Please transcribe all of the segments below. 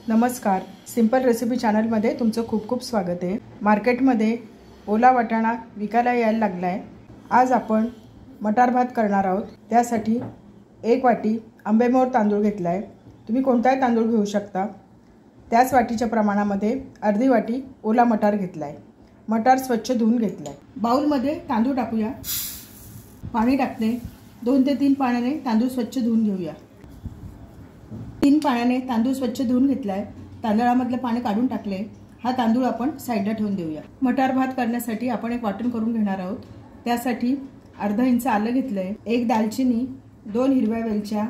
नमस्कार, simple recipe चॅनलमध्ये तुमचं खूप खूप स्वागत आहे। मार्केटमध्ये ओला वाटाणा विकायला यायला लागला आहे। आज आपण मटार भात करणार आहोत। त्यासाठी 1 वाटी आंबेमोहर तांदूळ घेतला आहे। तुम्ही कोणताही तांदूळ घेऊ शकता। त्याच वाटीच्या प्रमाणामध्ये अर्धी वाटी ओला मटार घेतला आहे। मटार स्वच्छ धुवून घेतला आहे। बाउलमध्ये तांदूळ टाकूया। पाणी टाकते। 2 ते 3 पाण्याने तांदूळ स्वच्छ धुवून घेऊया। 3 पाण्याने तांदूळ स्वच्छ धुवून घेतलाय। तांदळामधले पाणी काढून टाकले। हा तांदूळ आपण साइडला ठेवून देऊया। मटार भात करण्यासाठी आपण एक वाटण करून घेणार आहोत। त्यासाठी अर्धा इंच आलं घेतलंय, 1 दालचिनी, 2 हिरव्या वेलच्या,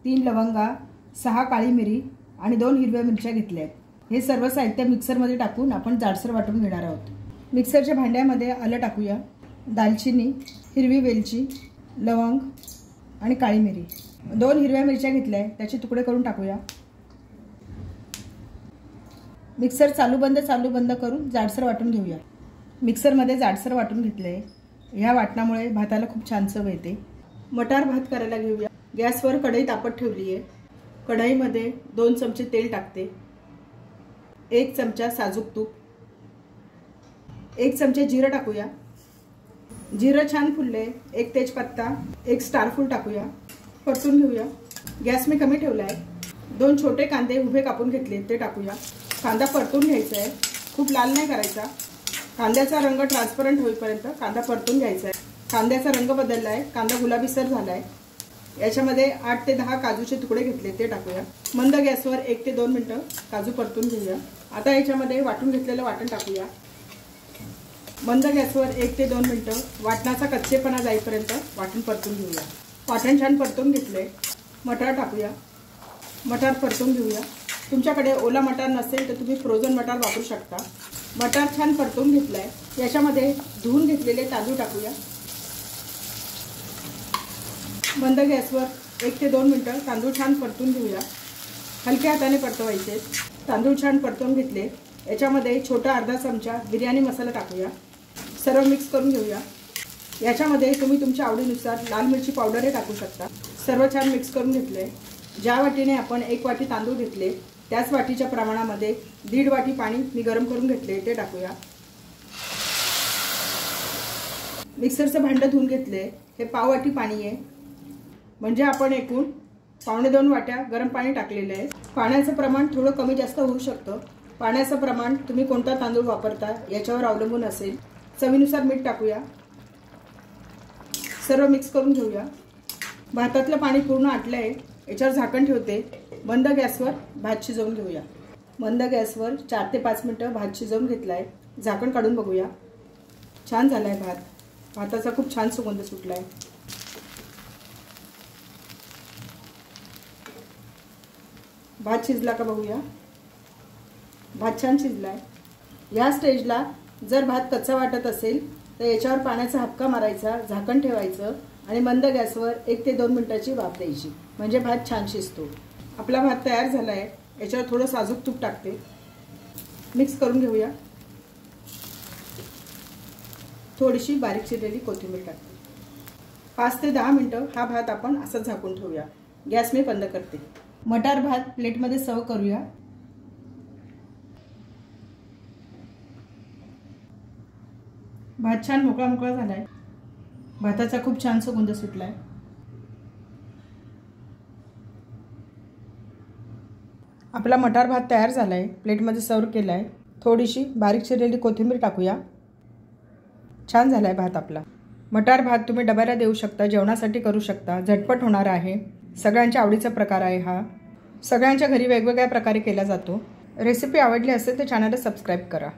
3 लवंगा, 6 काळी मिरी आणि 2 हिरव्या मिरच्या घेतल्या आहेत। हे सर्व साहित्य मिक्सरमध्ये टाकून आपण जाडसर वाटून घेणार आहोत। मिक्सरच्या भांड्यामध्ये आलं टाकूया, दालचिनी, हिरवी वेलची, लवंग आणि काळी मिरी, 2 हिरव्या मिरच्या घेतल्या आहेत, त्याचे तुकडे करून टाकूया। मिक्सर चालू बंद करून जाडसर वाटून घेऊया। मिक्सरमध्ये जाडसर वाटून घेतले। या वाटणामुळे भाताला खूप छान चव येते। मटार भात करायला घेऊया। गॅसवर कढई तापत ठेवली आहे। कढईमध्ये 2 चमचे तेल टाकते, 1 चमचा साजूक तूप, 1 चमचे जिरं टाकूया। जिरं छान फुलले, 1 तेजपत्ता, 1 स्टार फूल टाकूया। परतून घेऊया। गॅस मी कमी ठेवला आहे। 2 छोटे कांदे उभे कापून घेतले, ते टाकूया। कांदा परतून घ्यायचा आहे, खूप लाल नाही करायचा। कांद्याचा रंग ट्रान्सपरंट होईपर्यंत कांदा परतून घ्यायचा आहे। कांद्याचा रंग बदलला आहे, कांदा गुलाबीसर झाला आहे। याच्यामध्ये 8 ते 10 काजूचे तुकडे घेतले, ते टाकूया। मंद गॅसवर 1 ते 2 मिनिटं काजू परतून घेऊया। आता याच्यामध्ये वाटून घेतलेलं वाटण टाकूया। मंद गॅसवर 1 ते 2 मिनिटं वाटणाचा कच्चेपणा जाईपर्यंत वाटण परतून घेऊया। वाटण छान परतून घेतले। मटार टाकूया। मटार परतून घेऊया। तुमच्याकडे ओला मटार नसेल तर तुम्ही फ्रोझन मटार वापरू शकता। मटार छान परतून घेतलाय। याच्यामध्ये धुवून घेतलेले तांदूळ टाकूया। मंद गॅसवर 1 ते 2 मिनिटं तांदूळ छान परतून घेऊया। हलक्या हाताने परतवायचे। तांदूळ छान परतून घेतले। याच्यामध्ये छोटा अर्धा चमचा बिर्याणी मसाला टाकूया। सर्व मिक्स करून घेऊया। याच्यामध्ये तुम्ही तुमच्या आवडीनुसार लाल मिरची पावडर टाकू शकता। सर्व छान मिक्स करून घेतले। ज्या वाटीने आपण 1 वाटी तांदूळ घेतले, त्याच वाटीच्या प्रमाणामध्ये 1.5 वाटी पाणी मी गरम करून घेतले, ते टाकूया। मिक्सरचं भांडं धुवून घेतले। हे पाव वाटी पाणी आहे, म्हणजे आपण एकूण 1.25 वाट्या गरम पाणी टाकलेले आहे। पाण्याचं प्रमाण थोडं कमी जास्त होऊ शकतं। पाण्याचं प्रमाण तुम्ही कोणता तांदूळ वापरता याच्यावर अवलंबून असेल। चवीनुसार मीठ टाकूया। सर्व मिक्स करून घेऊया। भातातलं पाणी पूर्ण आटलं आहे। याच्यावर झाकण ठेवते। मंद गॅसवर भात शिजवून घेऊया। मंद गॅसवर 4 ते 5 मिनिटं भात शिजवून घेतलाय। झाकण काढून बघूया। छान झालाय भात। भाताचा खूप छान सुगंध सुटलाय। भात शिजला का बघूया। भात छान शिजलाय। या स्टेजला जर भात कच्चा वाटत असेल तर याच्यावर पाण्याचा हपका मारायचा, झाकण ठेवायचं आणि मंद गॅसवर 1 ते 2 मिनिटाची वाफ द्यायची, म्हणजे भात छान शिजतो। आपला भात तयार झाला आहे। याच्यावर थोडं साजूक तूप टाकते। मिक्स करून घेऊया। थोडीशी बारीक चिरलेली कोथिंबीर टाकते। 5 ते 10 मिनिटं हा भात आपण असंच झाकून ठेवूया। गॅस मी बंद करते। मटार भात प्लेटमध्ये सर्व करूया। भात छान मोकळा मोकळा झालाय। भाताचा खूप छान सुगंध सुटलाय। आपला मटार भात तयार झालाय। प्लेटमध्ये सर्व केलाय। थोडीशी बारीक चिरलेली कोथिंबीर टाकूया। छान झालाय भात आपला। मटार भात तुम्ही डब्याला देऊ शकता, जेवणासाठी करू शकता। झटपट होणार आहे। सगळ्यांच्या आवडीचा प्रकार आहे हा। सगळ्यांच्या घरी वेगवेगळ्या प्रकारे केला जातो। रेसिपी आवडली असेल तर चॅनलला सबस्क्राईब करा।